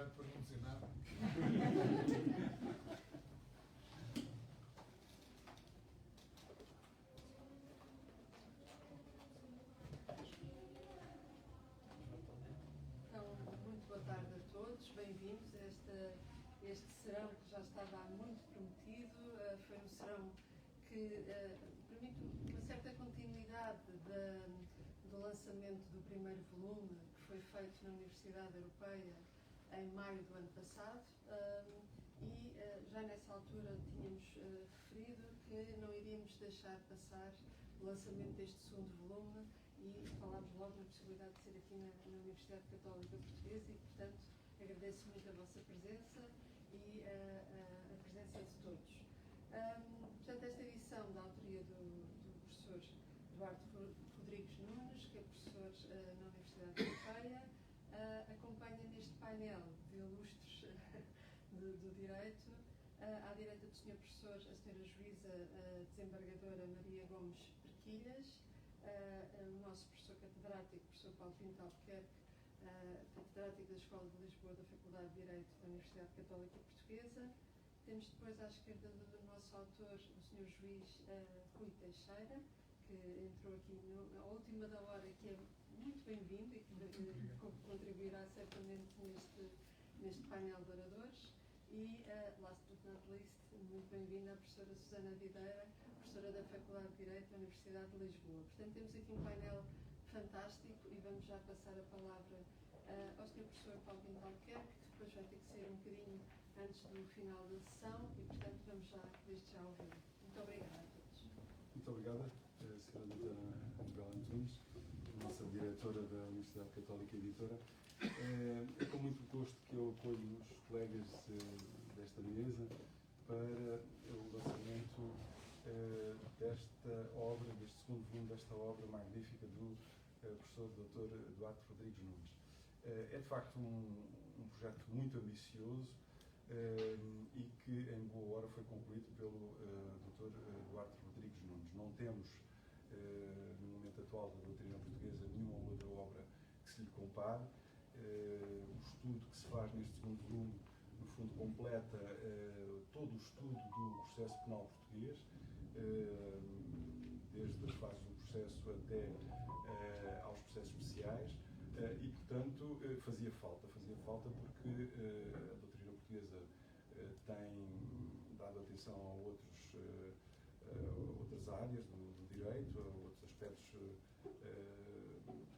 obrigado por não dizer nada. Então, muito boa tarde a todos, bem-vindos a este serão que já estava há muito prometido. Foi um serão que permite uma certa continuidade do lançamento do primeiro volume, que foi feito na Universidade Europeia em maio do ano passado, e já nessa altura tínhamos referido que não iríamos deixar passar o lançamento deste segundo volume, e falámos logo na possibilidade de ser aqui na Universidade Católica Portuguesa, e portanto agradeço muito a vossa presença e a presença de todos. Portanto, esta edição da autoria do professor Duarte Rodrigues Nunes, que é professor na Universidade Europeia, acompanha neste painel de ilustres do direito, à direita do Sr. Professor, a Sra. Juíza Desembargadora Maria Gomes Perquilhas, o nosso professor catedrático, o professor Paulo Pinto Albuquerque, catedrático da Escola de Lisboa da Faculdade de Direito da Universidade Católica Portuguesa. Temos depois à esquerda do nosso autor o Sr. Juiz Rui Teixeira, que entrou aqui na última da hora, que é muito bem-vindo e que contribuirá certamente neste painel de oradores. E, last but not least, muito bem-vinda a professora Susana Videira, professora da Faculdade de Direito da Universidade de Lisboa. Portanto, temos aqui um painel fantástico e vamos já passar a palavra ao Sr. Professor Paulo Pinto Albuquerque, que depois vai ter que sair um bocadinho antes do final da sessão e, portanto, vamos já, desde já, ouvir. Muito obrigada a todos. Muito obrigada, Sra. Doutora Anabela Antunes, nossa diretora da Universidade Católica Editora. É com muito gosto que eu acolho os colegas desta mesa para o lançamento desta obra, deste segundo volume desta obra magnífica do professor Dr. Duarte Rodrigues Nunes. É de facto um projeto muito ambicioso e que em boa hora foi concluído pelo Dr. Duarte Rodrigues Nunes. Não temos, no momento atual da doutrina portuguesa, nenhuma outra obra que se lhe compare. O estudo que se faz neste segundo volume, no fundo, completa todo o estudo do processo penal português, desde as fases do processo até aos processos especiais, e, portanto, fazia falta porque a doutrina portuguesa tem dado atenção a outras áreas do direito, a outros aspectos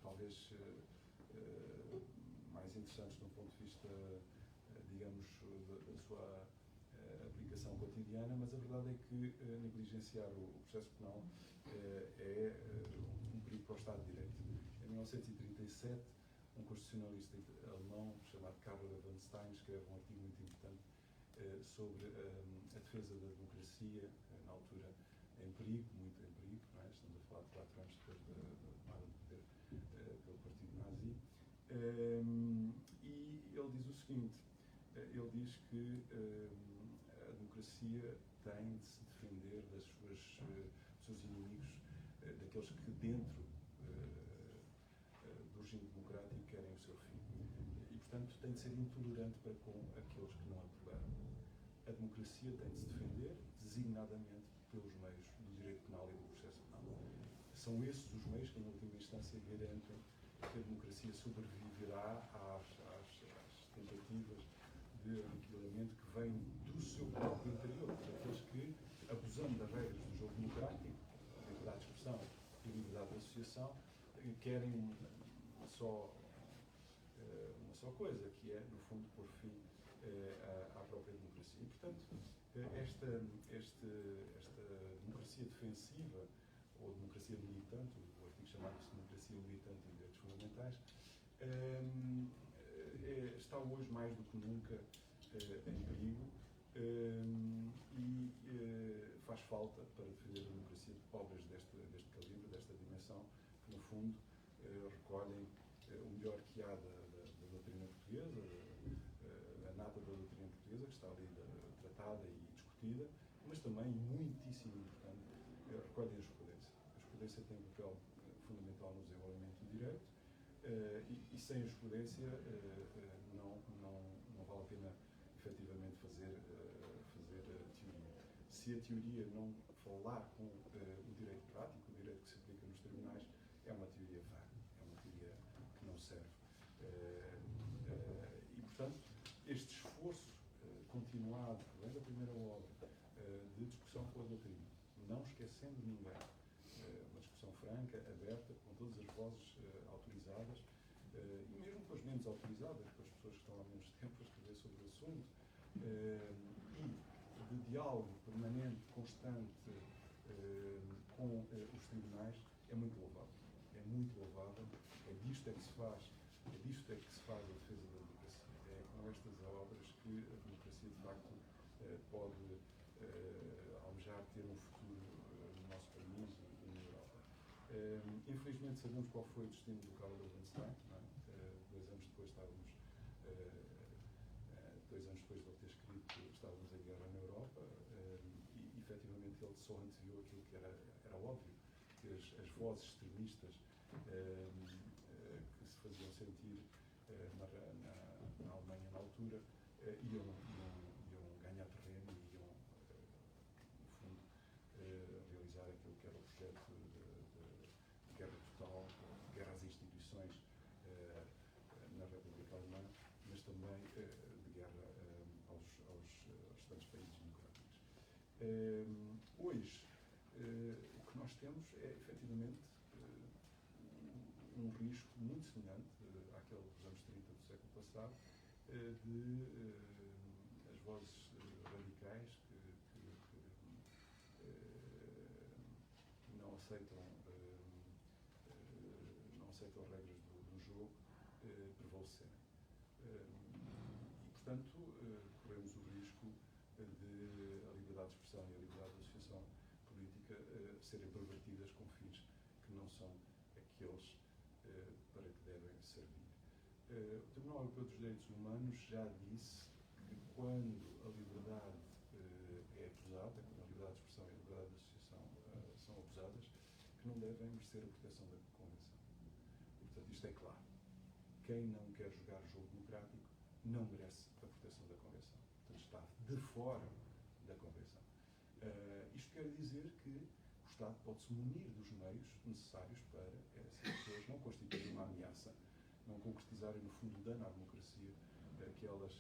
talvez mais interessantes do ponto de vista, digamos, da sua aplicação cotidiana, mas a verdade é que negligenciar o processo penal é um perigo para o Estado de Direito. Em 1937, um constitucionalista alemão chamado Karl Loewenstein escreve um artigo muito importante sobre a defesa da democracia, na altura em perigo, muito em perigo, não é? Estamos a falar de 4 anos depois da tomada de poder pelo Partido Nazi. E ele diz o seguinte, ele diz que a democracia tem de se defender dos seus inimigos, daqueles que dentro do regime democrático querem o seu fim. E, portanto, tem de ser intolerante para com aqueles que não a toleram. A democracia tem de se defender designadamente pelos meios do direito penal e do processo penal. São esses os meios que, em última instância, garantem que a democracia sobreviverá às tentativas de aniquilamento que vêm do seu próprio interior, daqueles que, abusando das regras do jogo democrático, liberdade de expressão e liberdade de associação, querem uma só coisa, que é, no fundo, pôr fim à própria democracia. E, portanto, esta democracia defensiva, ou democracia militante, o artigo chamado-se Democracia Militante e Direitos Fundamentais, está hoje mais do que nunca em perigo e faz falta, para defender a democracia, de obras deste calibre, desta dimensão, que no fundo recolhem o melhor que há da doutrina portuguesa, a nata da doutrina portuguesa, que está ali tratada e discutida, mas também, muitíssimo importante, recolhem a jurisprudência. A jurisprudência tem um papel fundamental no desenvolvimento do direito, e sem a jurisprudência não vale a pena efetivamente fazer teoria. Se a teoria não falar com o direito prático, o direito que se aplica nos tribunais, é uma teoria vã, é uma teoria que não serve. E, portanto, este esforço continuado, além da primeira obra, de discussão com a doutrina, não esquecendo ninguém, uma discussão franca, aberta, com todas as vozes autorizadas, e mesmo com as menos autorizadas, com as pessoas que estão há menos tempo a escrever sobre o assunto, e de diálogo permanente, constante, com os tribunais, é muito louvável. É muito louvável, é disto é que se faz a defesa da democracia. É com estas obras que a democracia, de facto, pode almejar ter um futuro no nosso país e na Europa. Infelizmente sabemos qual foi o destino do Karl Loewenstein. 2 anos depois estávamos, 2 anos depois de ele ter escrito, estávamos em guerra na Europa, e efetivamente ele só anteviu aquilo que era óbvio, que as vozes extremistas que se faziam sentir na Alemanha na altura iam ganhar terreno e iam, no fundo, realizar aquilo que era o projeto de guerra total, guerra às instituições na República Alemã, mas também de guerra aos restantes países democráticos. Hoje, o que nós temos é, efetivamente, um risco muito semelhante àquele dos anos 30 do século passado, de as vozes radicais que não aceitam as regras do jogo prevalecerem. E, portanto, corremos o risco de a liberdade de expressão e a liberdade de associação política serem pervertidas com fins que não são aqueles para que devem servir. O Tribunal Europeu dos Direitos Humanos já disse que quando a liberdade é abusada, quando a liberdade de expressão e a liberdade de associação são abusadas, que não devem merecer a proteção da Convenção. E, portanto, isto é claro. Quem não quer jogar o jogo democrático não merece a proteção da Convenção. Portanto, está de fora da Convenção. Isto quer dizer que o Estado pode-se munir dos meios necessários para essas pessoas não constituírem uma ameaça, não concretizarem, no fundo, o dano à democracia que elas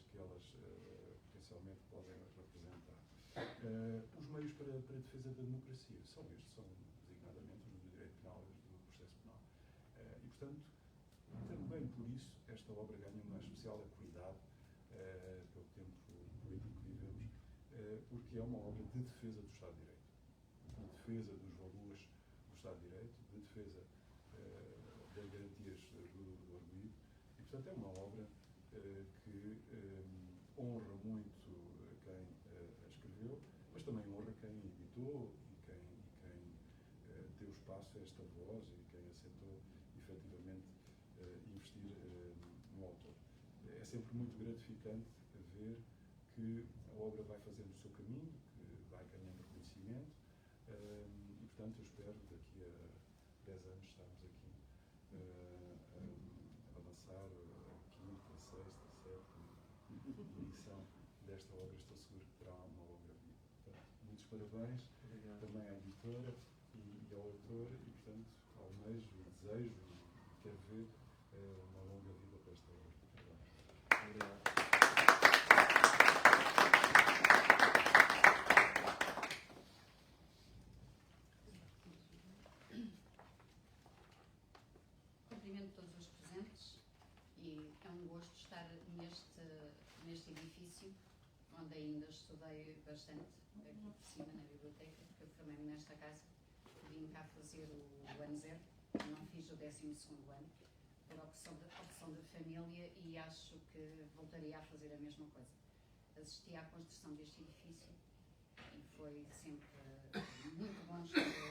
potencialmente podem representar. Os meios para a defesa da democracia são designadamente os do direito penal e os do processo penal. E, portanto, também por isso, esta obra ganha uma especial acuidade pelo tempo político que vivemos, porque é uma obra de defesa do Estado de Direito, de defesa dos valores do Estado de Direito, de defesa das garantias do arguido, e, portanto, é uma obra que honra muito quem a escreveu, mas também honra quem editou e quem deu espaço a esta voz e quem aceitou, efetivamente, investir no autor. É sempre muito gratificante ver que a obra vai fazendo o seu caminho, que vai ganhando reconhecimento, e, portanto, eu espero daqui a 10 anos estarmos aqui a lançar a 5ª, 6ª, 7ª edição desta obra. Estou seguro que terá uma longa vida. Portanto, muitos parabéns. Obrigado. Também à editora e ao autor, e, portanto, almejo e desejo e quero ver uma longa vida para esta obra. Obrigado. Cumprimento todos os presentes e é um gosto estar neste edifício, onde ainda estudei bastante, aqui por cima na biblioteca, porque eu formei-me nesta casa, vim cá fazer o ano 0, não fiz o 12º ano, por opção da família, e acho que voltaria a fazer a mesma coisa. Assisti à construção deste edifício e foi sempre muito bom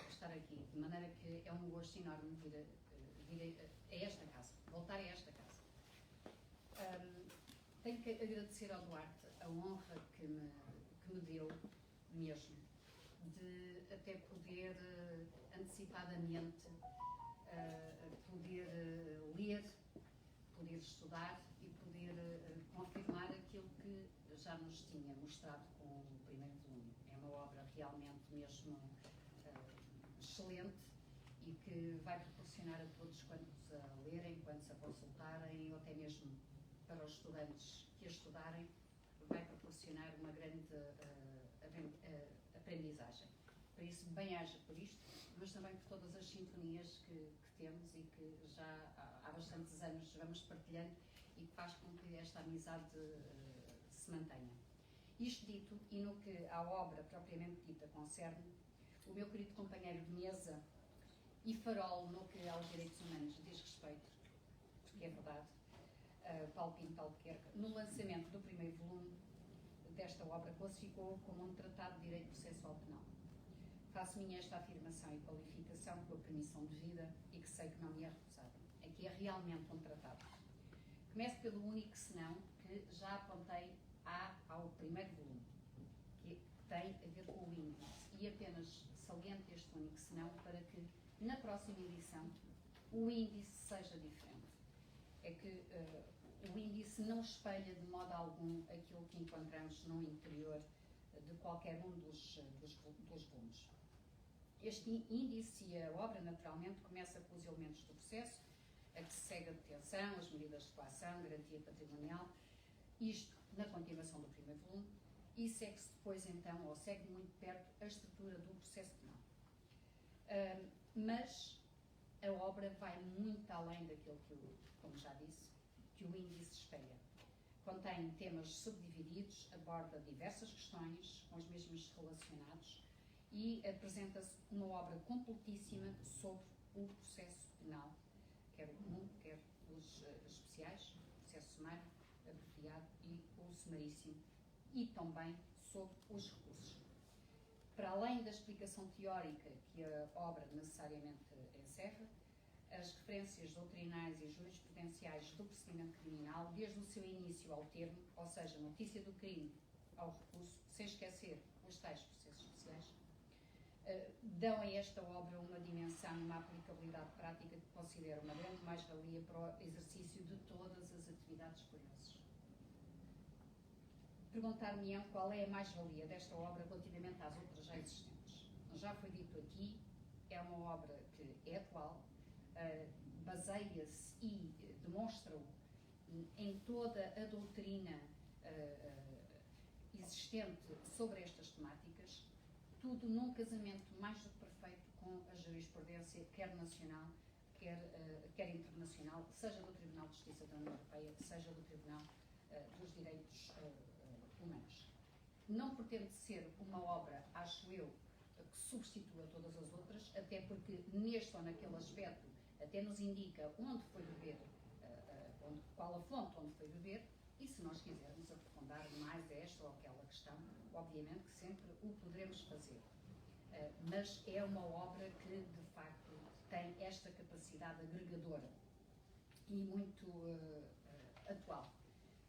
estar aqui, de maneira que é um gosto enorme vir a esta casa, voltar a esta casa. Tenho que agradecer ao Duarte a honra que me deu mesmo, de até poder antecipadamente poder ler, poder estudar e poder confirmar aquilo já nos tinha mostrado com o primeiro volume. É uma obra realmente mesmo excelente e que vai proporcionar a todos quantos a lerem, quantos a consultarem, ou até mesmo para os estudantes que a estudarem, vai proporcionar uma grande aprendizagem. Por isso, bem-aja por isto, mas também por todas as sintonias que temos e que já há bastantes anos vamos partilhando e que faz com que esta amizade se mantenha. Isto dito, e no que à obra propriamente dita concerne, o meu querido companheiro de mesa e farol no que aos direitos humanos diz respeito, porque é verdade, Paulo Pinto de Albuquerque, no lançamento do primeiro volume desta obra, classificou como um tratado de direito processual penal. Faço minha esta afirmação e qualificação com a permissão devida e que sei que não me é recusada. Aqui é realmente um tratado. Começo pelo único senão que já apontei ao primeiro volume, que tem a ver com o índice, e apenas saliento este único senão para que na próxima edição o índice seja diferente. É que o índice não espelha de modo algum aquilo que encontramos no interior de qualquer um dos volumes. Este índice e a obra, naturalmente, começa com os elementos do processo, a que se segue a detenção, as medidas de coação, garantia patrimonial, isto na continuação do primeiro volume, e segue-se depois, então, ou segue muito perto, a estrutura do processo penal. Mas a obra vai muito além daquilo que, como já disse, que o índice espelha. Contém temas subdivididos, aborda diversas questões, com os mesmos relacionados, e apresenta-se uma obra completíssima sobre o processo penal, quer o comum, quer os especiais, o processo sumário, abreviado e o sumaríssimo, e também sobre os recursos. Para além da explicação teórica que a obra necessariamente encerra, as referências doutrinais e jurisprudenciais do procedimento criminal, desde o seu início ao termo, ou seja, notícia do crime ao recurso, sem esquecer os tais processos especiais, dão a esta obra uma dimensão, uma aplicabilidade prática que considero uma grande mais-valia para o exercício de todas as atividades forenses. Perguntar-me-ão qual é a mais-valia desta obra relativamente às outras já existentes. Já foi dito aqui, é uma obra que é atual, baseia-se e demonstra-o em toda a doutrina existente sobre estas temáticas, tudo num casamento mais do que perfeito com a jurisprudência, quer nacional, quer internacional, seja do Tribunal de Justiça da União Europeia, seja do Tribunal dos Direitos Humanos. Não pretende ser uma obra, acho eu, que substitua todas as outras, até porque neste ou naquele aspecto até nos indica onde foi beber, qual a fonte onde foi beber, e se nós quisermos aprofundar mais esta ou aquela questão, obviamente que sempre o poderemos fazer. Mas é uma obra que, de facto, tem esta capacidade agregadora e muito atual.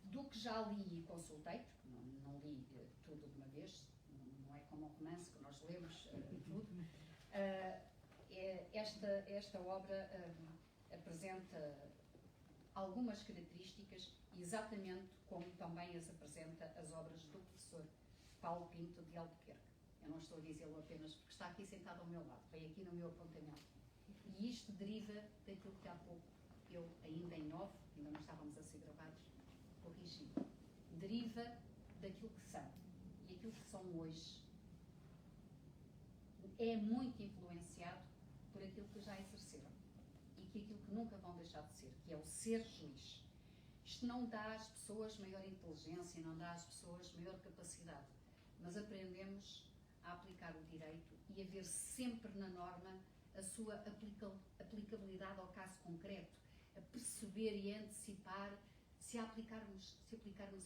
Do que já li e consultei, porque não li tudo de uma vez, não é como um romance que nós lemos tudo, esta obra apresenta algumas características, exatamente como também as apresenta as obras do professor Paulo Pinto de Albuquerque. Eu não estou a dizê-lo apenas porque está aqui sentado ao meu lado, vem aqui no meu apontamento. E isto deriva daquilo que há pouco eu, ainda em off, ainda não estávamos a ser gravados, corrigi. Deriva daquilo que são. E aquilo que são hoje é muito influenciado por aquilo que já exerceram e que aquilo que nunca vão deixar de ser, que é o ser juiz. Isto não dá às pessoas maior inteligência, não dá às pessoas maior capacidade, mas aprendemos a aplicar o direito e a ver sempre na norma a sua aplicabilidade ao caso concreto, a perceber e a antecipar se aplicarmos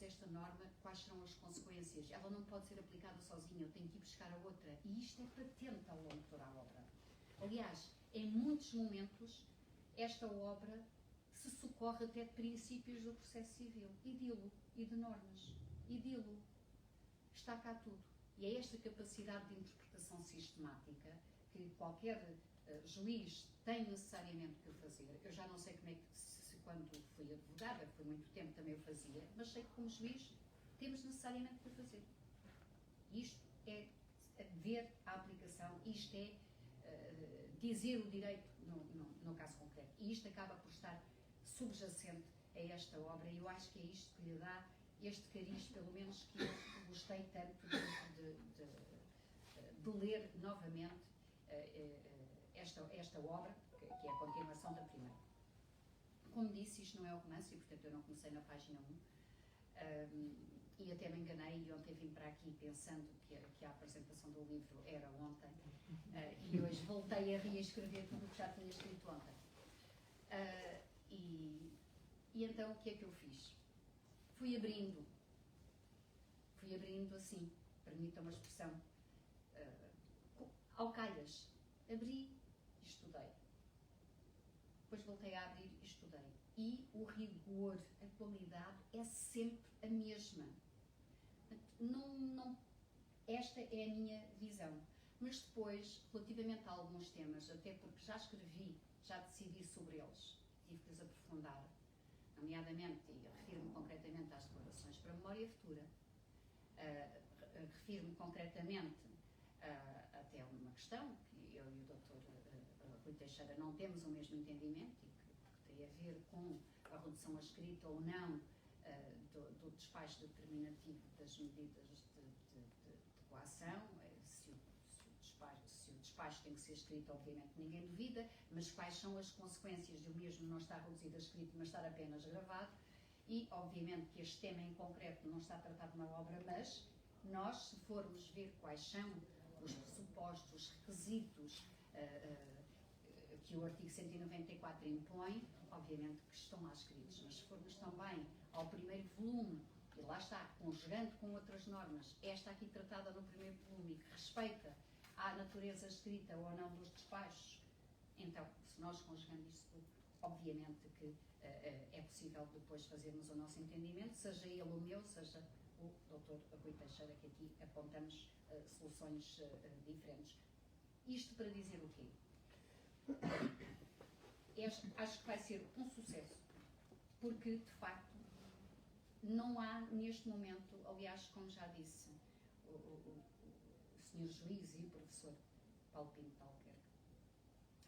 esta norma, quais serão as consequências. Ela não pode ser aplicada sozinha, eu tenho que ir buscar a outra. E isto é patente ao longo de toda a obra. Aliás, em muitos momentos, esta obra se socorre até de princípios do processo civil, e dilo, e de normas, e dilo. Está cá tudo. E é esta capacidade de interpretação sistemática que qualquer juiz tem necessariamente que fazer. Eu já não sei como é que, quando fui advogada, foi muito tempo também eu fazia, mas sei que como juiz temos necessariamente que fazer. Isto é ver a aplicação, isto é dizer o direito no caso concreto. E isto acaba por estar subjacente a esta obra, e eu acho que é isto que lhe dá este cariz, pelo menos que eu gostei tanto de ler novamente esta obra, que é a continuação da primeira. Como disse, isto não é o romance, e portanto eu não comecei na página 1, e até me enganei, e ontem vim para aqui pensando que a apresentação do livro era ontem, e hoje voltei a reescrever tudo o que já tinha escrito ontem. E então o que é que eu fiz? Fui abrindo assim, permita uma expressão, ao calhas. Abri e estudei. Depois voltei a abrir e estudei. E o rigor, a qualidade é sempre a mesma. Esta é a minha visão. Mas depois, relativamente a alguns temas, até porque já escrevi, já decidi sobre eles, tive que os aprofundar, nomeadamente, e refiro-me concretamente às declarações para a memória futura, refiro-me concretamente até uma questão que eu e o Dr. Rui Teixeira não temos o mesmo entendimento, e que tem a ver com a redução à escrita ou não do despacho determinativo das medidas de coação, se o despacho tem que ser escrito, obviamente ninguém duvida, mas quais são as consequências de o mesmo não estar reduzido a escrito, mas estar apenas gravado. E, obviamente, que este tema em concreto não está tratado na obra, mas nós, se formos ver quais são os pressupostos, os requisitos que o artigo 194 impõe, obviamente que estão lá escritos, mas se formos também ao primeiro volume, e lá está, conjugando com outras normas, esta aqui tratada no primeiro volume, que respeita à natureza escrita ou não dos despachos, então, se nós conjugamos isso tudo, obviamente que é possível depois fazermos o nosso entendimento, seja ele o meu, seja o Dr. Rui Teixeira, que aqui apontamos soluções diferentes. Isto para dizer o quê? Acho que vai ser um sucesso, porque, de facto, não há neste momento, aliás, como já disse o Sr. Juiz e o Professor Paulo Pinto de Albuquerque,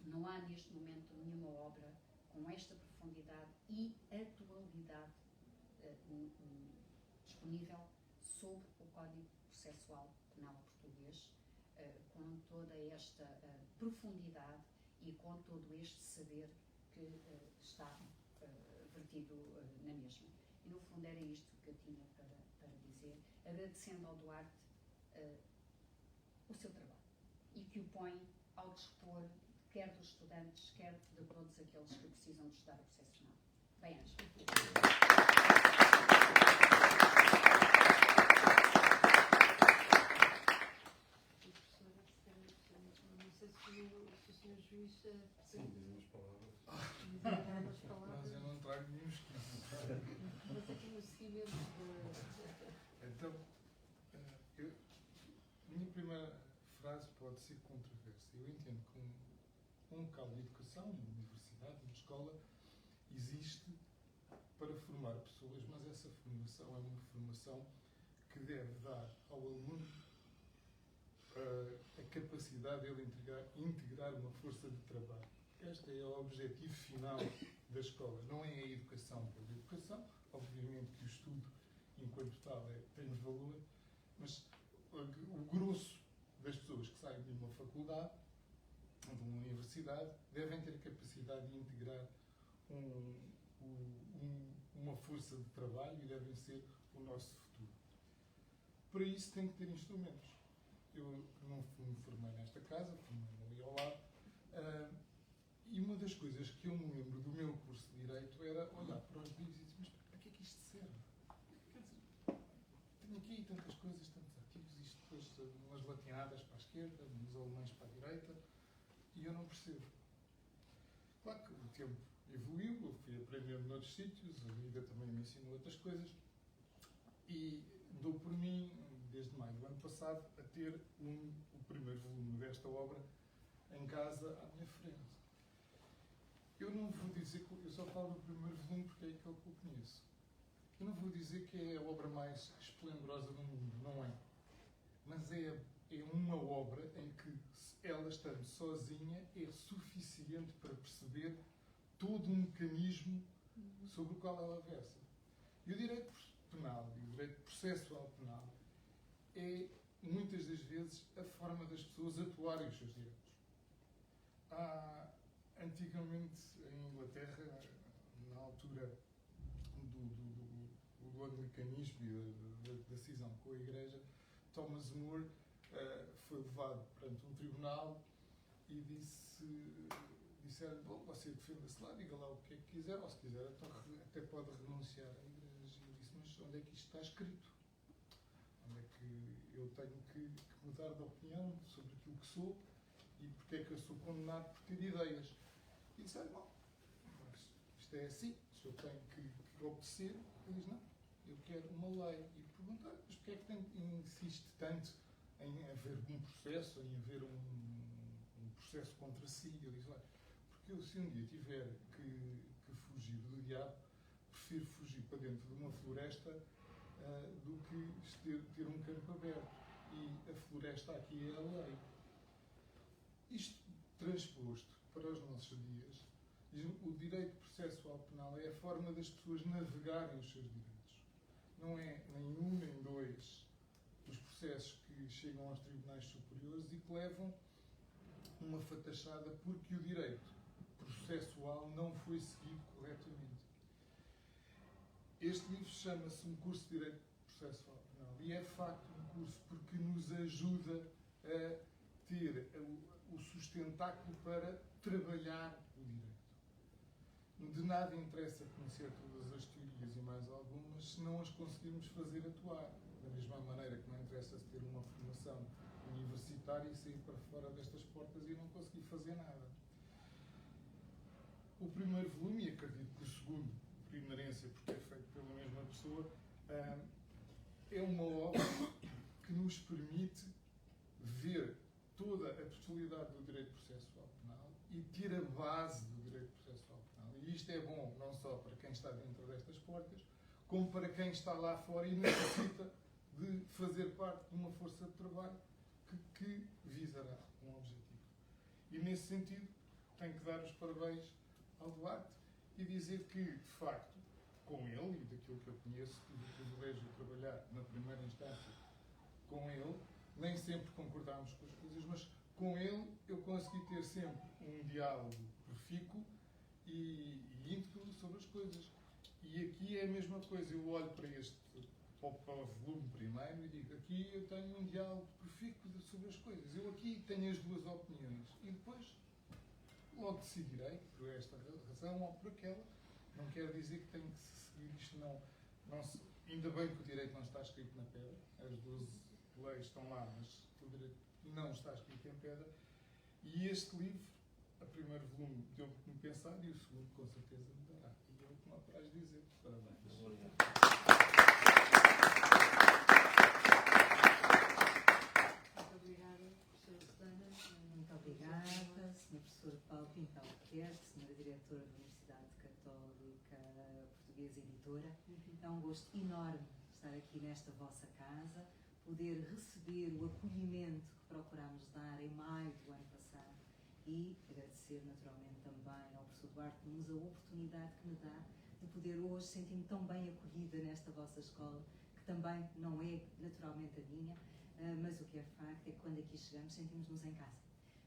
não há neste momento nenhuma obra com esta profundidade e atualidade disponível sobre o Código Processual Penal Português, com toda esta profundidade e com todo este saber que está vertido na mesma. E no fundo era isto que eu tinha para dizer, agradecendo ao Duarte o seu trabalho e que o põe ao dispor quer dos estudantes, quer de todos aqueles que precisam de estudar o processo penal. Bem, Ângela. Não sei se o Sr. Juiz Sim, diz umas palavras. dizer algumas palavras. Mas eu não trago nenhum esquema. Mas aqui no seguimento Então, a minha primeira frase pode ser controversa. Eu entendo que um local de educação, uma universidade, uma escola, existe para formar pessoas, mas essa formação é uma formação que deve dar ao aluno a capacidade de ele integrar uma força de trabalho. Este é o objetivo final da escola. Não é a educação pela educação. Obviamente que o estudo, enquanto tal, tem valor, mas o grosso das pessoas que saem de uma faculdade, de uma universidade, devem ter capacidade de integrar uma força de trabalho e devem ser o nosso futuro. Para isso tem que ter instrumentos. Eu não me formei nesta casa, formei-me ali ao lado, e uma das coisas que eu me lembro do meu curso de Direito era olhar para os livros e dizer, mas para que é que isto serve? Quer dizer, tenho aqui tantas coisas, tantos artigos, isto depois umas latinadas para a esquerda, uns alemães para a direita, e eu não percebo. Claro que o tempo evoluiu, eu fui aprendendo noutros sítios, a vida também me ensinou outras coisas, e dou por mim, desde maio do ano passado, a ter o primeiro volume desta obra em casa à minha frente. Eu não vou dizer, eu só falo do primeiro volume porque é aquele que eu conheço. Eu não vou dizer dizer que é a obra mais esplendorosa do mundo, não é? Mas é uma obra em que ela, estando sozinha, é suficiente para perceber todo o mecanismo sobre o qual ela versa. E o direito penal e o direito processual penal é, muitas das vezes, a forma das pessoas atuarem os seus direitos. Antigamente, em Inglaterra, na altura do anglicanismo e da cisão com a Igreja, Thomas More foi levado perante um tribunal e disseram: bom, você defenda-se lá, diga lá o que é que quiser, ou se quiser até pode renunciar à Igreja. E eu disse: mas onde é que isto está escrito? Onde é que eu tenho que mudar de opinião sobre aquilo que sou e porque é que eu sou condenado por ter ideias? E disseram: bom, mas isto é assim, se eu tenho que obedecer. Ele diz: não, eu quero uma lei. E perguntar: mas porque é que insiste tanto em haver um processo, em haver um processo contra si? Ele diz: olha, porque eu, se um dia tiver que fugir do diabo, prefiro fugir para dentro de uma floresta do que ter um campo aberto. E a floresta aqui é a lei. Isto transposto para os nossos dias, o direito processual penal é a forma das pessoas navegarem os seus direitos. Não é nem um nem dois os processos que chegam aos tribunais superiores e que levam uma fatachada porque o direito processual não foi seguido corretamente. Este livro chama-se Um Curso de Direito Processual Penal e é de facto um curso porque nos ajuda a ter o sustentáculo para trabalhar o direito. De nada interessa conhecer todas as teorias e mais algumas se não as conseguirmos fazer atuar. Da mesma maneira que não interessa ter uma formação universitária e sair para fora destas portas e não conseguir fazer nada. O primeiro volume, e acredito que o segundo, por inerência, porque é feito pela mesma pessoa, é uma obra que nos permite ver toda a totalidade do direito processual penal e ter a base do direito processual penal. E isto é bom não só para quem está dentro destas portas, como para quem está lá fora e necessita de fazer parte de uma força de trabalho que visará um objetivo. E nesse sentido, tenho que dar os parabéns ao Duarte e dizer que, de facto, com ele e daquilo que eu conheço, tive o privilégio de trabalhar na primeira instância com ele, nem sempre concordámos com as coisas, mas com ele eu consegui ter sempre um diálogo profícuo e íntegro sobre as coisas. E aqui é a mesma coisa, eu olho para para o volume primeiro e digo: aqui eu tenho um diálogo profícuo sobre as coisas, eu aqui tenho as duas opiniões e depois logo decidirei por esta razão ou por aquela. Não quer dizer que tenho que seguir isto, ainda bem que o direito não está escrito na pedra, as 12 leis estão lá, mas o direito não está escrito em pedra. E este livro, o primeiro volume, deu-me que me pensar e o segundo, com certeza, me dará. E é o que me apraz dizer. Parabéns. Muito obrigada, professora Susana. Muito obrigada, Sr. Professor Paulo Pinto Albuquerque, Sra. Diretora da Universidade Católica Portuguesa Editora. É um gosto enorme estar aqui nesta vossa casa, poder receber o acolhimento que procurámos dar em maio do ano passado e agradecer naturalmente também ao professor Duarte que nos a oportunidade que me dá de poder hoje sentir-me tão bem acolhida nesta vossa escola, que também não é naturalmente a minha, mas o que é facto é que quando aqui chegamos sentimos-nos em casa.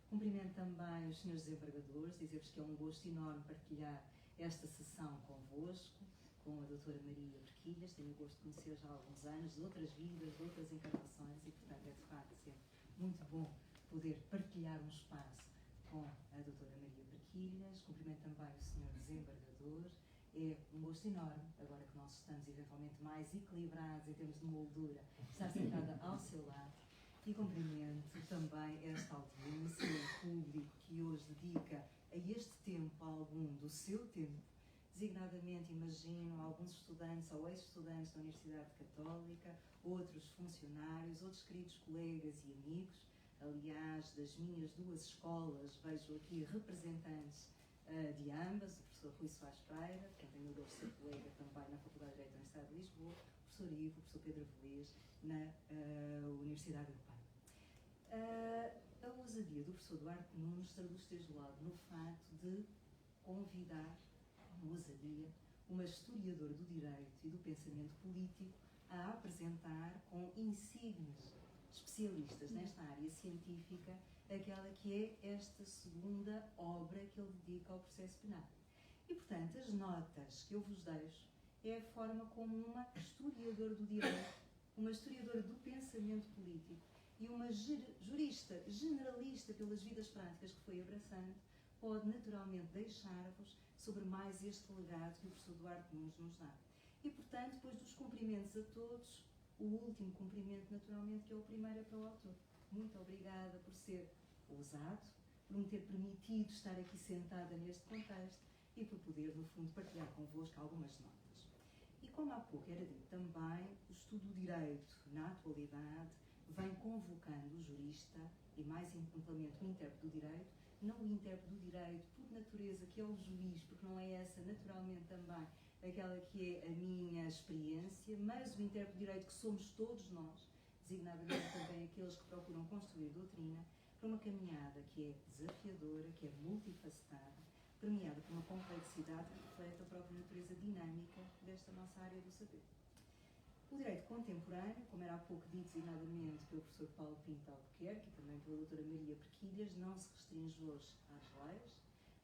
Cumprimento também os senhores desembargadores, dizer-vos que é um gosto enorme partilhar esta sessão convosco, com a doutora Maria Berquilhas. Tenho o gosto de conhecer já há alguns anos, de outras vidas, de outras encarnações e, portanto, é de facto sempre muito bom poder partilhar um espaço com a doutora Maria Berquilhas. Cumprimento também o senhor desembargador. É um gosto enorme, agora que nós estamos eventualmente mais equilibrados em termos de moldura, estar sentada ao seu lado. E cumprimento também esta audiência, o público que hoje dedica a este tempo algum do seu tempo, designadamente, imagino, alguns estudantes ou ex-estudantes da Universidade Católica, outros funcionários, outros queridos colegas e amigos. Aliás, das minhas duas escolas, vejo aqui representantes de ambas, o professor Rui Soares Pereira, quem tenho o gosto de ser colega também na Faculdade de Direito da Universidade de Lisboa, professor Ivo, o professor Pedro Velez, na Universidade Europeia. A ousadia do professor Duarte Nunes traduz-se desde logo no facto de convidar, com ousadia, uma historiadora do direito e do pensamento político a apresentar com insígnios especialistas nesta área científica aquela que é esta segunda obra que ele dedica ao processo penal. E, portanto, as notas que eu vos deixo é a forma como uma historiadora do direito, uma historiadora do pensamento político e uma jurista generalista pelas vidas práticas que foi abraçando, pode naturalmente deixar-vos sobre mais este legado que o professor Duarte Nunes nos dá. E, portanto, depois dos cumprimentos a todos, o último cumprimento, naturalmente, que é o primeiro, é para o autor. Muito obrigada por ser ousado, por me ter permitido estar aqui sentada neste contexto e por poder, no fundo, partilhar convosco algumas notas. E como há pouco era dito também, o estudo do direito, na atualidade, vem convocando o jurista e, mais amplamente, o intérprete do direito, não o intérprete do direito por natureza, que é o juiz, porque não é essa, naturalmente, também aquela que é a minha experiência, mas o intérprete do direito que somos todos nós, designadamente também aqueles que procuram construir doutrina, para uma caminhada que é desafiadora, que é multifacetada, premiada por uma complexidade que reflete a própria natureza dinâmica desta nossa área do saber. O direito contemporâneo, como era há pouco dito designadamente pelo professor Paulo Pinto Albuquerque e também pela doutora Maria Perquilhas, não se restringe hoje às leis,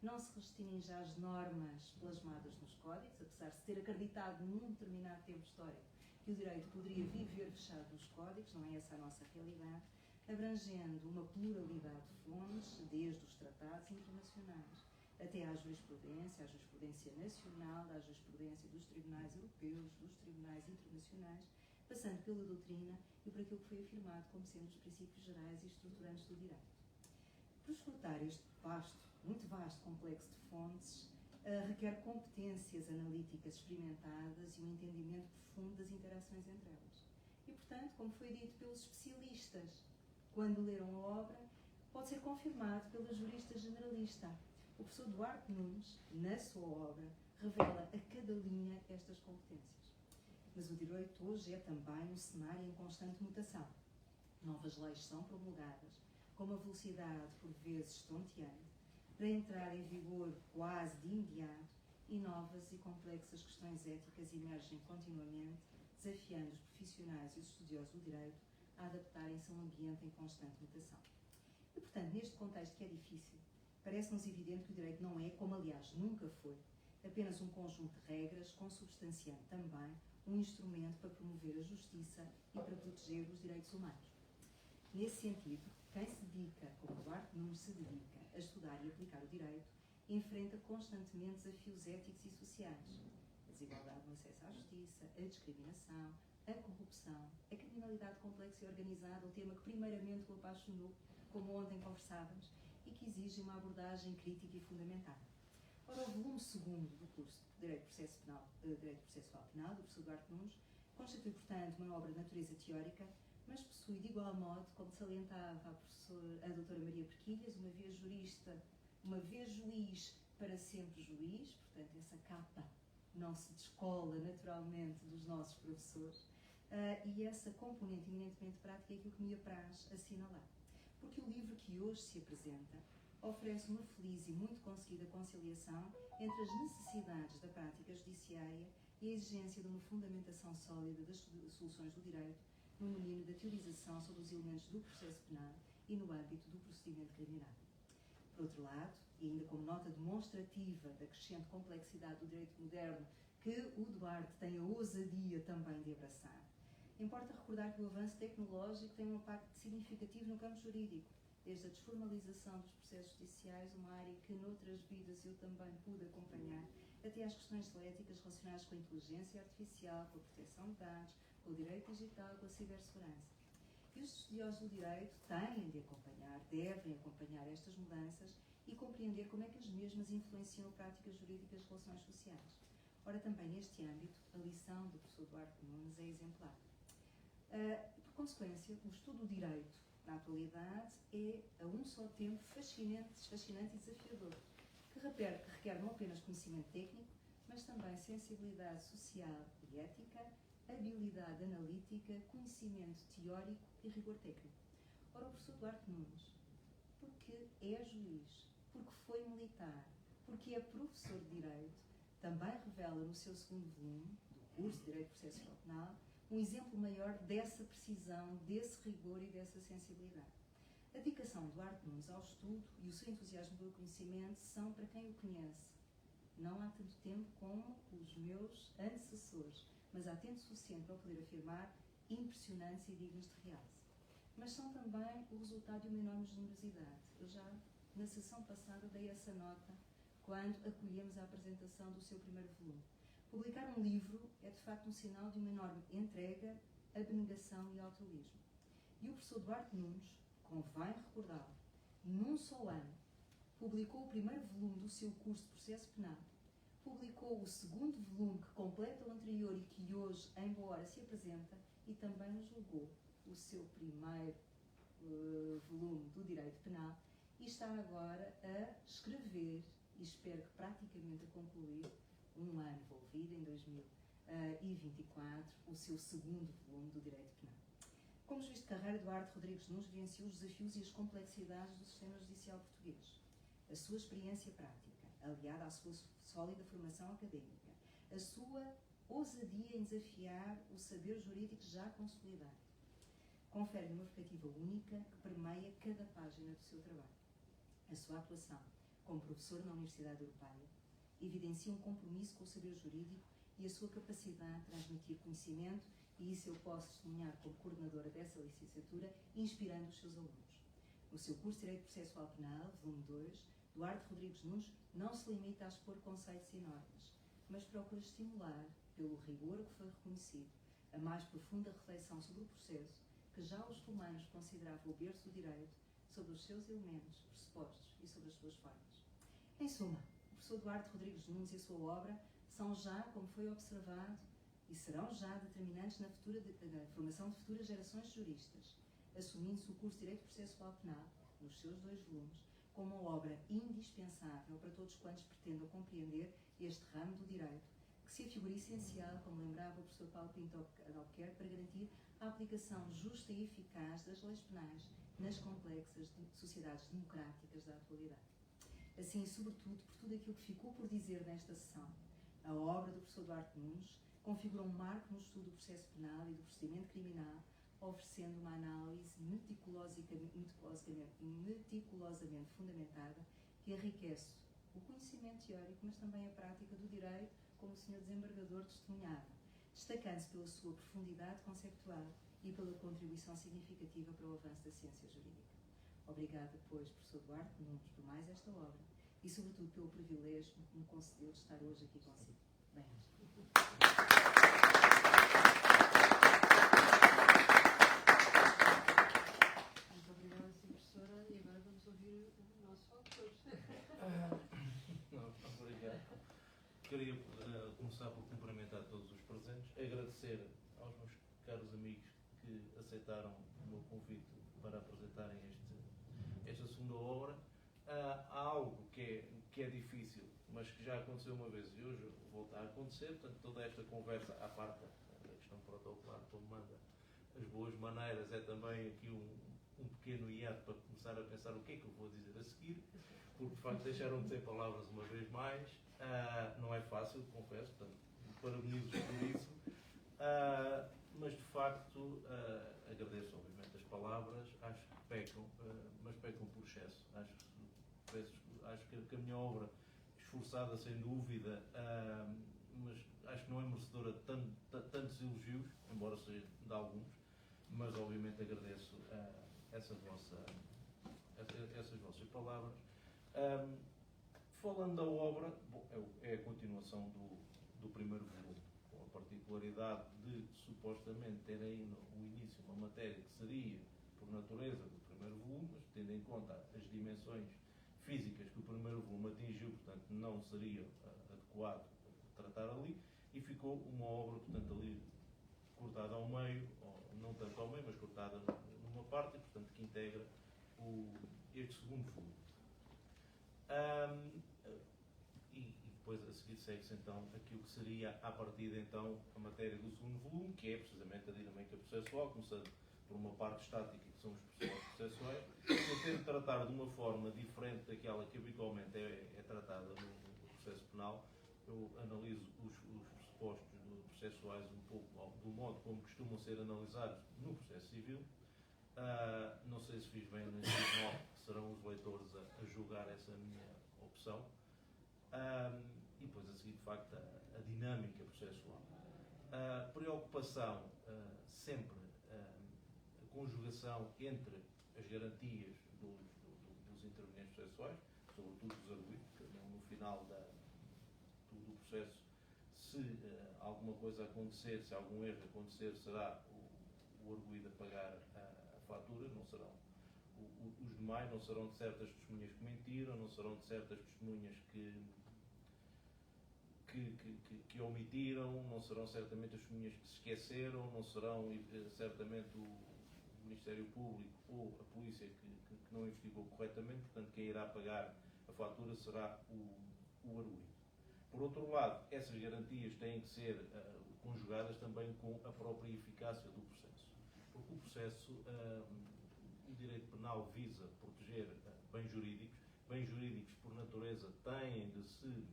não se restringe às normas plasmadas nos códigos, apesar de se ter acreditado num determinado tempo histórico que o direito poderia viver fechado nos códigos, não é essa a nossa realidade, abrangendo uma pluralidade de fontes, desde os tratados internacionais até à jurisprudência nacional, à jurisprudência dos tribunais europeus, dos tribunais internacionais, passando pela doutrina e por aquilo que foi afirmado como sendo os princípios gerais e estruturantes do direito. Para escrutar este muito vasto complexo de fontes, requer competências analíticas experimentadas e um entendimento profundo das interações entre elas. E, portanto, como foi dito pelos especialistas, quando leram a obra, pode ser confirmado pela jurista generalista. O professor Duarte Nunes, na sua obra, revela a cada linha estas competências. Mas o direito hoje é também um cenário em constante mutação. Novas leis são promulgadas com uma velocidade, por vezes, estonteante, para entrar em vigor quase de imediato, e novas e complexas questões éticas emergem continuamente, desafiando os profissionais e os estudiosos do direito a adaptarem-se a um ambiente em constante mutação. E, portanto, neste contexto que é difícil, parece-nos evidente que o direito não é, como aliás nunca foi, apenas um conjunto de regras, consubstanciando também um instrumento para promover a justiça e para proteger os direitos humanos. Nesse sentido, quem se dedica, como Duarte Nunes se dedica, a estudar e aplicar o direito, enfrenta constantemente desafios éticos e sociais. A desigualdade no acesso à justiça, a discriminação, a corrupção, a criminalidade complexa e organizada, um tema que primeiramente o apaixonou, como ontem conversávamos, e que exige uma abordagem crítica e fundamentada. Ora, o volume segundo do curso de Direito Processual Penal, do professor Duarte Nunes, constitui, portanto, uma obra de natureza teórica, mas possui de igual modo, como salientava a doutora Maria Perquilhas, uma vez jurista, uma vez juiz, para sempre juiz, portanto essa capa não se descola naturalmente dos nossos professores, e essa componente eminentemente prática é aquilo que me apraz assinalar. Porque o livro que hoje se apresenta oferece uma feliz e muito conseguida conciliação entre as necessidades da prática judiciária e a exigência de uma fundamentação sólida das soluções do direito no domínio da teorização sobre os elementos do processo penal e no âmbito do procedimento criminal. Por outro lado, e ainda como nota demonstrativa da crescente complexidade do direito moderno que o Duarte tem a ousadia também de abraçar, importa recordar que o avanço tecnológico tem um impacto significativo no campo jurídico, desde a desformalização dos processos judiciais, uma área que noutras vidas eu também pude acompanhar, até às questões éticas relacionadas com a inteligência artificial, com a proteção de dados, com o direito digital, com a cibersegurança. E os estudiosos do direito têm de acompanhar, devem acompanhar estas mudanças e compreender como é que as mesmas influenciam práticas jurídicas e relações sociais. Ora, também neste âmbito, a lição do professor Duarte Nunes é exemplar. Por consequência, o estudo do direito, na atualidade, é a um só tempo fascinante e desafiador, que requer não apenas conhecimento técnico, mas também sensibilidade social e ética, a habilidade analítica, conhecimento teórico e rigor técnico. Ora, o professor Duarte Nunes, porque é juiz, porque foi militar, porque é professor de Direito, também revela no seu segundo volume, do curso de Direito Processual Penal, um exemplo maior dessa precisão, desse rigor e dessa sensibilidade. A dedicação de Duarte Nunes ao estudo e o seu entusiasmo pelo conhecimento são, para quem o conhece, não há tanto tempo como os meus antecessores, mas há tempo suficiente para poder afirmar, impressionantes e dignos de realce. Mas são também o resultado de uma enorme generosidade. Eu já, na sessão passada, dei essa nota quando acolhemos a apresentação do seu primeiro volume. Publicar um livro é, de facto, um sinal de uma enorme entrega, abnegação e altruísmo. E o professor Duarte Nunes, convém recordá-lo, num só ano, publicou o primeiro volume do seu curso de processo penal, publicou o segundo volume que completa o anterior e que hoje, em boa hora, se apresenta, e também nos julgou o seu primeiro volume do direito penal, e está agora a escrever, e espero que praticamente a concluir, um ano envolvido, em 2024, o seu segundo volume do direito penal. Como juiz de carreira, Duarte Rodrigues Nunes vivenciou os desafios e as complexidades do sistema judicial português. A sua experiência prática, aliada à sua sólida formação académica, a sua ousadia em desafiar o saber jurídico já consolidado, confere uma perspectiva única que permeia cada página do seu trabalho. A sua atuação como professor na Universidade Europeia evidencia um compromisso com o saber jurídico e a sua capacidade de transmitir conhecimento, e isso eu posso testemunhar como coordenadora dessa licenciatura, inspirando os seus alunos. No seu curso de Direito Processual Penal, volume 2, Duarte Rodrigues Nunes não se limita a expor conceitos e normas, mas procura estimular, pelo rigor que foi reconhecido, a mais profunda reflexão sobre o processo que já os romanos consideravam o berço do direito, sobre os seus elementos, pressupostos e sobre as suas formas. Em suma, o professor Duarte Rodrigues Nunes e a sua obra são já, como foi observado, e serão já determinantes na formação de futuras gerações de juristas, assumindo-se o curso de Direito Processual Penal, nos seus 2 volumes, como uma obra indispensável para todos quantos pretendam compreender este ramo do direito, que se afigura essencial, como lembrava o professor Paulo Pinto Albuquerque, para garantir a aplicação justa e eficaz das leis penais nas complexas sociedades democráticas da atualidade. Assim, sobretudo, por tudo aquilo que ficou por dizer nesta sessão, a obra do professor Duarte Nunes configura um marco no estudo do processo penal e do procedimento criminal, oferecendo uma análise meticulosamente fundamentada que enriquece o conhecimento teórico, mas também a prática do direito, como o Sr. Desembargador testemunhava, destacando-se pela sua profundidade conceptual e pela contribuição significativa para o avanço da ciência jurídica. Obrigada, pois, professor Duarte Nunes, por mais esta obra e, sobretudo, pelo privilégio que me concedeu de estar hoje aqui consigo. Bem-aja. Muito obrigada, Sra. Professora. E agora vamos ouvir o nosso autor. Obrigado. Queria começar por cumprimentar todos os presentes, agradecer aos meus caros amigos que aceitaram o meu convite para apresentarem esta segunda obra. Há algo que é difícil, mas que já aconteceu uma vez e hoje volta a acontecer, portanto toda esta conversa, à parte da questão protocolar, como manda as boas maneiras, é também aqui um pequeno hiato para começar a pensar o que é que eu vou dizer a seguir, porque de facto deixaram de ter palavras uma vez mais. Não é fácil, confesso, portanto, parabenizo por isso, mas de facto agradeço obviamente as palavras, acho que pecam, mas pecam por excesso. Acho que a minha obra, esforçada sem dúvida, mas acho que não é merecedora de tantos elogios, embora seja de alguns, mas obviamente agradeço essas vossas palavras. Falando da obra, bom, é a continuação do primeiro volume, com a particularidade de supostamente ter aí no início uma matéria que seria, por natureza, do primeiro volume, mas tendo em conta as dimensões físicas que o primeiro volume atingiu, portanto não seria adequado tratar ali, e ficou uma obra, portanto, ali cortada ao meio, ou não tanto ao meio, mas cortada numa parte, e portanto que integra este segundo volume. E depois a seguir segue-se então aquilo que seria à partida então a matéria do segundo volume, que é precisamente a dinâmica processual, começando por uma parte estática, que são os processuais, eu tento tratar de uma forma diferente daquela que habitualmente é tratada no processo penal. Eu analiso os pressupostos processuais um pouco do modo como costumam ser analisados no processo civil. Não sei se fiz bem neste modo, que serão os leitores a julgar essa minha opção. E depois a seguir, de facto, a dinâmica processual. A preocupação sempre, a conjugação entre as garantias dos intervenientes processuais, sobretudo dos arguidos, porque no final do processo, se alguma coisa acontecer, se algum erro acontecer, será o arguido a pagar a fatura, não serão os demais, não serão de certas testemunhas que mentiram, não serão de certas testemunhas que omitiram, não serão certamente as testemunhas que se esqueceram, não serão certamente o Ministério Público ou a Polícia que não investigou corretamente, portanto quem irá pagar a fatura será o arguido. Por outro lado, essas garantias têm que ser conjugadas também com a própria eficácia do processo, porque o processo, o direito penal visa proteger bens jurídicos por natureza têm de se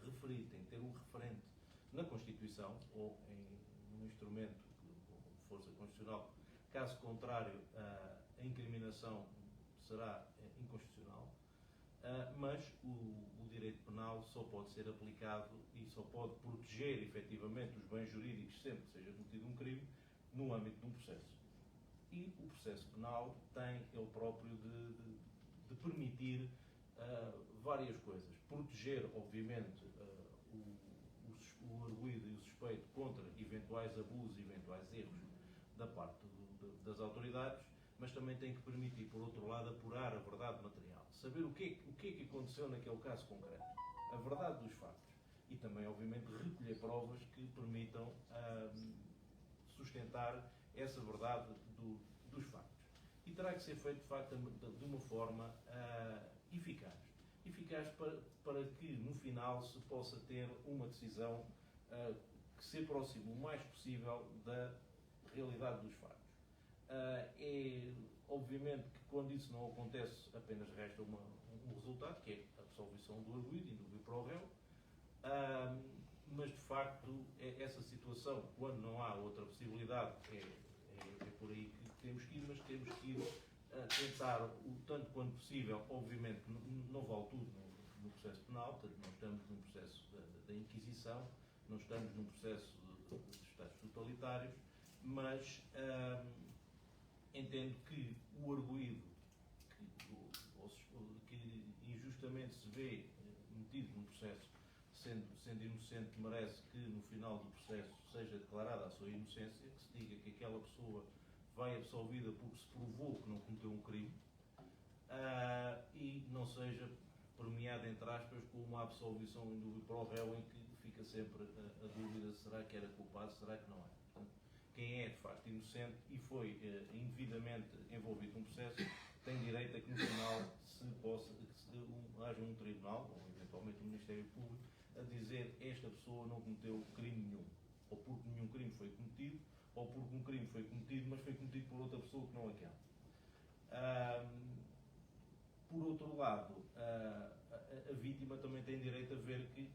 referir, têm de ter um referente na Constituição ou em um instrumento de força constitucional. Caso contrário, a incriminação será inconstitucional, mas o direito penal só pode ser aplicado e só pode proteger efetivamente os bens jurídicos sempre que seja cometido um crime no âmbito de um processo. E o processo penal tem ele próprio de permitir várias coisas. Proteger, obviamente, o arguido e o suspeito contra eventuais abusos, eventuais erros da parte das autoridades, mas também tem que permitir, por outro lado, apurar a verdade material. Saber o que é que aconteceu naquele caso concreto. A verdade dos factos. E também, obviamente, recolher provas que permitam sustentar essa verdade dos factos. E terá que ser feito, de facto, de uma forma eficaz. Eficaz para que, no final, se possa ter uma decisão que se aproxime o mais possível da realidade dos factos. Obviamente que quando isso não acontece, apenas resta um resultado, que é a absolvição do arguido, indúbio pro réu, mas de facto essa situação, quando não há outra possibilidade, é por aí que temos que ir, mas temos que ir tentar, o tanto quanto possível, obviamente não vale tudo no processo penal, portanto não estamos num processo da Inquisição, não estamos num processo de Estados totalitários, mas entendo que o arguido que injustamente se vê metido num processo, sendo inocente, merece que no final do processo seja declarada a sua inocência, que se diga que aquela pessoa vai absolvida porque se provou que não cometeu um crime e não seja premiada, entre aspas, com uma absolvição indúbio pro réu, em que fica sempre a dúvida: será que era culpado, será que não é? Portanto, quem é de facto inocente e foi indevidamente envolvido num processo tem direito a que no final haja um tribunal, ou eventualmente um Ministério Público, a dizer: esta pessoa não cometeu crime nenhum, ou porque nenhum crime foi cometido, ou porque um crime foi cometido, mas foi cometido por outra pessoa que não aquela. Por outro lado, a vítima também tem direito a ver que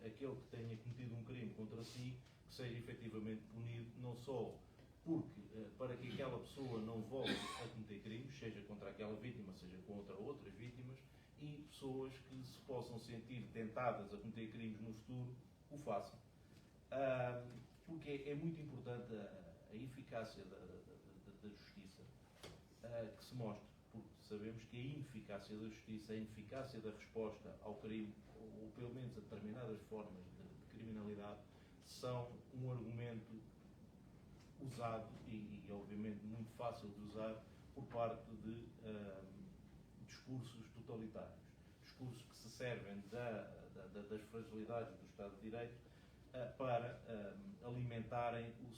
aquele que tenha cometido um crime contra si, que seja efetivamente punido, não só porque, para que aquela pessoa não volte a cometer crimes, seja contra aquela vítima, seja contra outras vítimas, e pessoas que se possam sentir tentadas a cometer crimes no futuro, o façam. Porque é muito importante a eficácia da justiça que se mostre, porque sabemos que a ineficácia da justiça, a ineficácia da resposta ao crime, ou pelo menos a determinadas formas de criminalidade, são um argumento usado e obviamente muito fácil de usar por parte de discursos totalitários, discursos que se servem das fragilidades do Estado de Direito para alimentarem o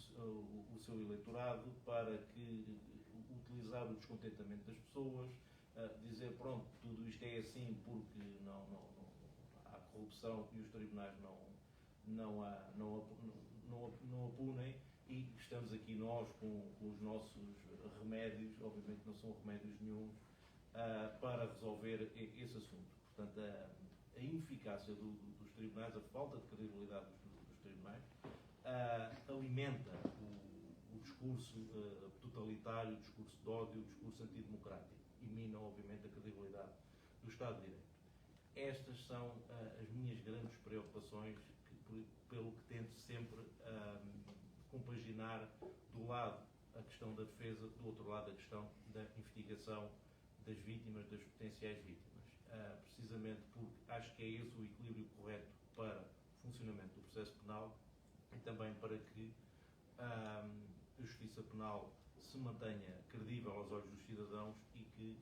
seu eleitorado, para que utilizar o descontentamento das pessoas, dizer: pronto, tudo isto é assim porque não há corrupção e os tribunais não a punem, e estamos aqui nós com os nossos remédios, obviamente não são remédios nenhum, para resolver esse assunto. Portanto, a ineficácia dos tribunais, a falta de credibilidade dos tribunais, alimenta o discurso totalitário, o discurso de ódio, o discurso antidemocrático, e mina, obviamente, a credibilidade do Estado de Direito. Estas são as minhas grandes preocupações, pelo que tento sempre compaginar do lado a questão da defesa, do outro lado a questão da investigação das vítimas, das potenciais vítimas. Precisamente porque acho que é esse o equilíbrio correto para o funcionamento do processo penal e também para que a justiça penal se mantenha credível aos olhos dos cidadãos e que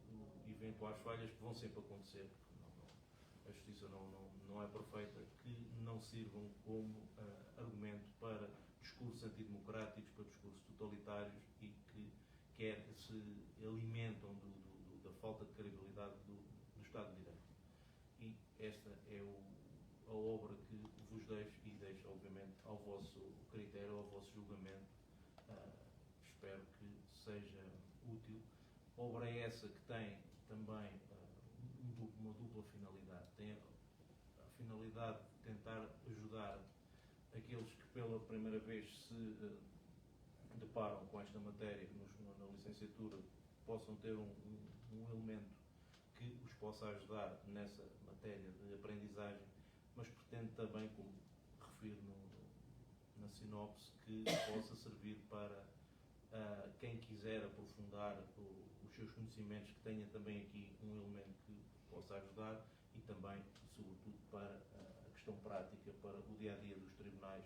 eventuais falhas que vão sempre acontecer, porque a justiça não é perfeita, que não sirvam como argumento para discursos antidemocráticos, para discursos totalitários e que se alimentam da falta de credibilidade do Estado de Direito. E esta é a obra que vos deixo e deixo, obviamente, ao vosso critério, ao vosso julgamento. Espero que seja útil. Obra essa que tem também uma dupla finalidade. Tem a finalidade de tentar ajudar aqueles que pela primeira vez se deparam com esta matéria na licenciatura, possam ter um elemento que os possa ajudar nessa matéria de aprendizagem, mas pretende também, como refiro na sinopse, que possa servir para quem quiser aprofundar os seus conhecimentos, que tenha também aqui um elemento que possa ajudar, e também, sobretudo, para a questão prática, para o dia-a-dia dos tribunais,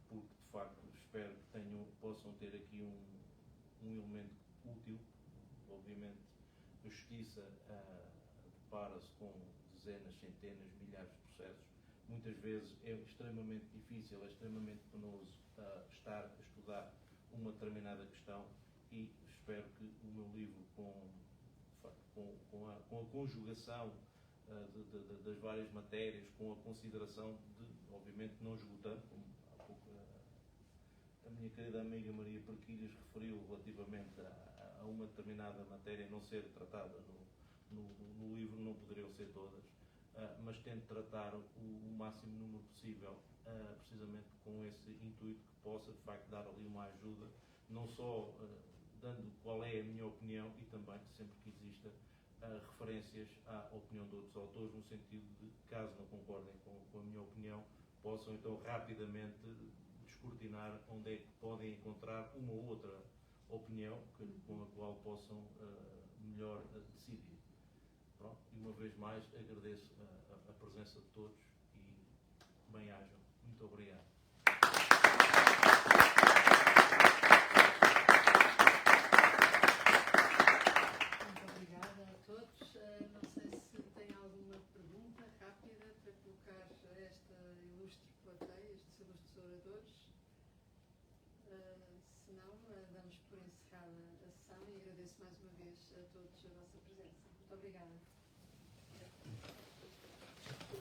porque, de facto, espero que possam ter aqui um elemento útil. Obviamente, a justiça depara-se com dezenas, centenas, milhares de processos. Muitas vezes é extremamente difícil, é extremamente penoso estar a estudar uma determinada questão, e espero que o meu livro, com a conjugação das várias matérias, com a consideração de, obviamente, não esgotando, como há pouco a minha querida amiga Maria Parquilhas referiu relativamente a uma determinada matéria não ser tratada no livro, não poderiam ser todas, mas tento tratar o máximo número possível, precisamente com esse intuito, que possa, de facto, dar ali uma ajuda, não só dando qual é a minha opinião, e também, sempre que exista, referências à opinião de outros autores, no sentido de, caso não concordem com a minha opinião, possam então rapidamente descortinar onde é que podem encontrar uma ou outra opinião com a qual possam melhor decidir. Pronto, e uma vez mais agradeço a presença de todos e bem-ajam. Muito obrigado. Muito obrigada a todos. Não sei se tem alguma pergunta rápida para colocar a esta ilustre plateia, estes ilustres oradores. Se não, damos por encerrada a sessão e agradeço mais uma vez a todos a vossa presença. Muito obrigada.